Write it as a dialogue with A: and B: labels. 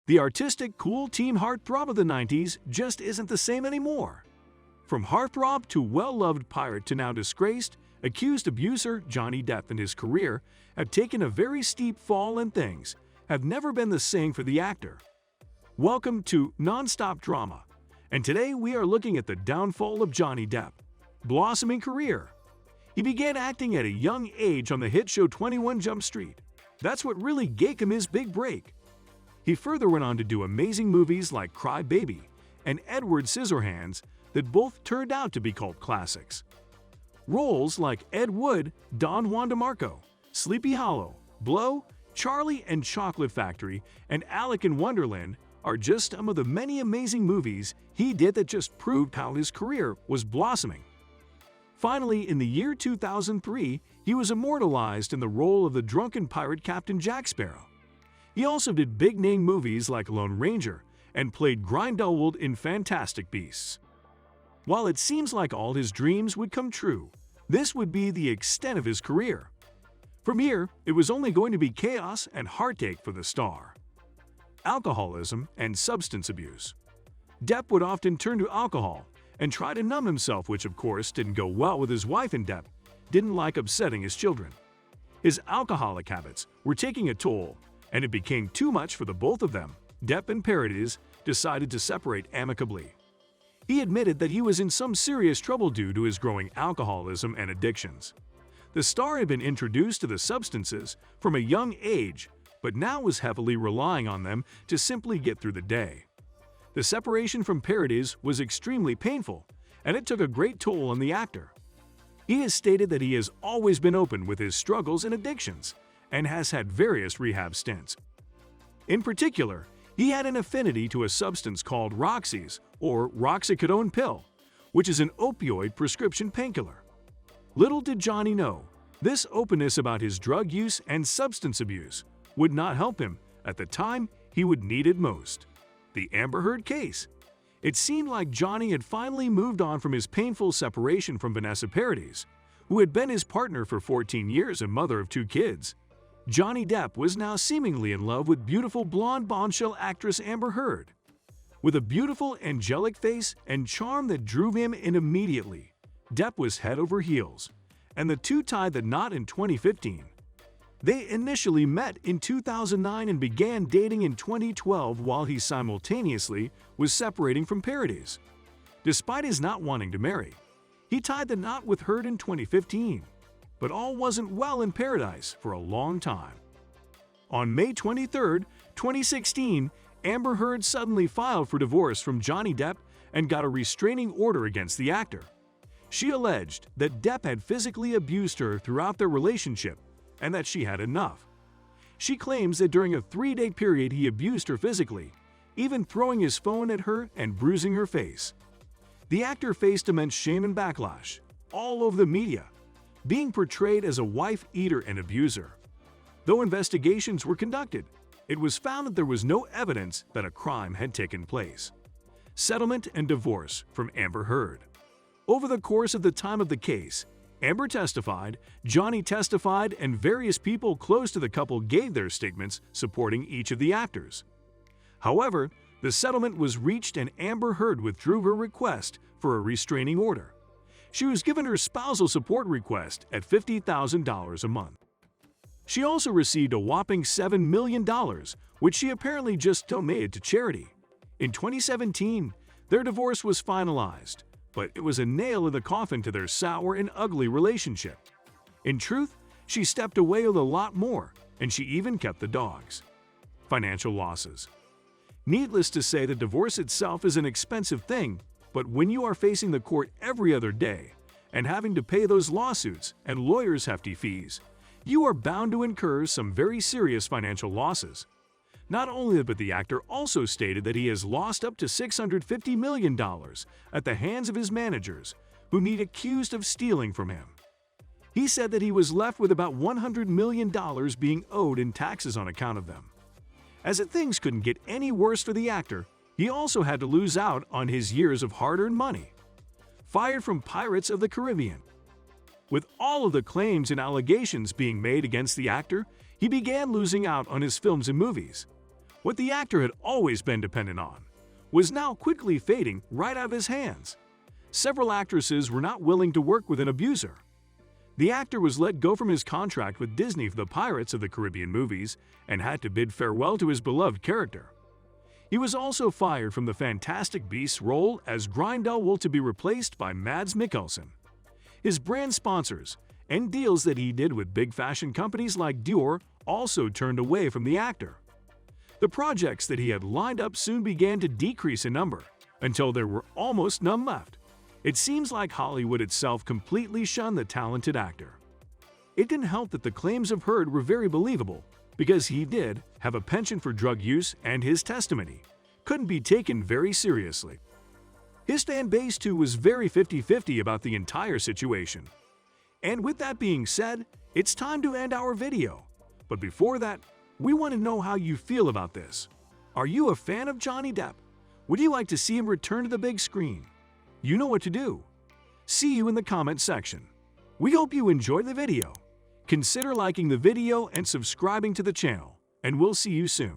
A: The artistic, cool teen heartthrob of the 90s just isn't the same anymore. From heartthrob to well-loved pirate to now disgraced, accused abuser, Johnny Depp and his career have taken a very steep fall and things have never been the same for the actor. Welcome to Nonstop Drama, and today we are looking at the downfall of Johnny Depp. Blossoming career. He began acting at a young age on the hit show 21 Jump Street. That's what really gave him his big break. He further went on to do amazing movies like Cry Baby and Edward Scissorhands that both turned out to be cult classics. Roles like Ed Wood, Don Juan DeMarco, Sleepy Hollow, Blow, Charlie and Chocolate Factory, and Alec in Wonderland are just some of the many amazing movies he did that just proved how his career was blossoming. Finally, in the year 2003, he was immortalized in the role of the drunken pirate Captain Jack Sparrow. He also did big-name movies like Lone Ranger and played Grindelwald in Fantastic Beasts. While it seems like all his dreams would come true, this would be the extent of his career. From here, it was only going to be chaos and heartache for the star. Alcoholism and substance abuse. Depp would often turn to alcohol and try to numb himself, which of course didn't go well with his wife, and Depp didn't like upsetting his children. His alcoholic habits were taking a toll, and it became too much for the both of them. Depp and Paradis decided to separate amicably. He admitted that he was in some serious trouble due to his growing alcoholism and addictions. The star had been introduced to the substances from a young age, but now was heavily relying on them to simply get through the day. The separation from Paradis was extremely painful, and it took a great toll on the actor. He has stated that he has always been open with his struggles and addictions, and has had various rehab stints. In particular, he had an affinity to a substance called Roxy's, or roxicodone pill, which is an opioid prescription painkiller. Little did Johnny know, this openness about his drug use and substance abuse would not help him at the time he would need it most. The Amber Heard case. It seemed like Johnny had finally moved on from his painful separation from Vanessa Paradis, who had been his partner for 14 years and mother of 2 kids. Johnny Depp was now seemingly in love with beautiful blonde bombshell actress Amber Heard. With a beautiful, angelic face and charm that drew him in immediately, Depp was head over heels, and the two tied the knot in 2015. They initially met in 2009 and began dating in 2012 while he simultaneously was separating from Paradis. Despite his not wanting to marry, he tied the knot with Heard in 2015. But all wasn't well in Paradise for a long time. On May 23, 2016, Amber Heard suddenly filed for divorce from Johnny Depp and got a restraining order against the actor. She alleged that Depp had physically abused her throughout their relationship and that she had enough. She claims that during a 3-day period he abused her physically, even throwing his phone at her and bruising her face. The actor faced immense shame and backlash all over the media, being portrayed as a wife-eater and abuser. Though investigations were conducted, it was found that there was no evidence that a crime had taken place. Settlement and divorce from Amber Heard. Over the course of the time of the case, Amber testified, Johnny testified, and various people close to the couple gave their statements supporting each of the actors. However, the settlement was reached and Amber Heard withdrew her request for a restraining order. She was given her spousal support request at $50,000 a month. She also received a whopping $7 million, which she apparently just donated to charity. In 2017, their divorce was finalized, but it was a nail in the coffin to their sour and ugly relationship. In truth, she stepped away with a lot more, and she even kept the dogs. Financial losses. Needless to say, the divorce itself is an expensive thing, but when you are facing the court every other day and having to pay those lawsuits and lawyers' hefty fees, you are bound to incur some very serious financial losses. Not only that, but the actor also stated that he has lost up to $650 million at the hands of his managers, whom he'd accused of stealing from him. He said that he was left with about $100 million being owed in taxes on account of them. As if things couldn't get any worse for the actor, he also had to lose out on his years of hard-earned money. Fired from Pirates of the Caribbean. With all of the claims and allegations being made against the actor, he began losing out on his films and movies. what the actor had always been dependent on, was now quickly fading right out of his hands. Several actresses were not willing to work with an abuser. The actor was let go from his contract with Disney for the Pirates of the Caribbean movies and had to bid farewell to his beloved character. He was also fired from the Fantastic Beasts role as Grindelwald to be replaced by Mads Mikkelsen. His brand sponsors and deals that he did with big fashion companies like Dior also turned away from the actor. The projects that he had lined up soon began to decrease in number, until there were almost none left. It seems like Hollywood itself completely shunned the talented actor. It didn't help that the claims of Heard were very believable, because he did have a penchant for drug use and his testimony couldn't be taken very seriously. His fan base too was very 50-50 about the entire situation. And with that being said, it's time to end our video. But before that, we want to know how you feel about this. Are you a fan of Johnny Depp? Would you like to see him return to the big screen? You know what to do. See you in the comment section. We hope you enjoyed the video. Consider liking the video and subscribing to the channel, and we'll see you soon.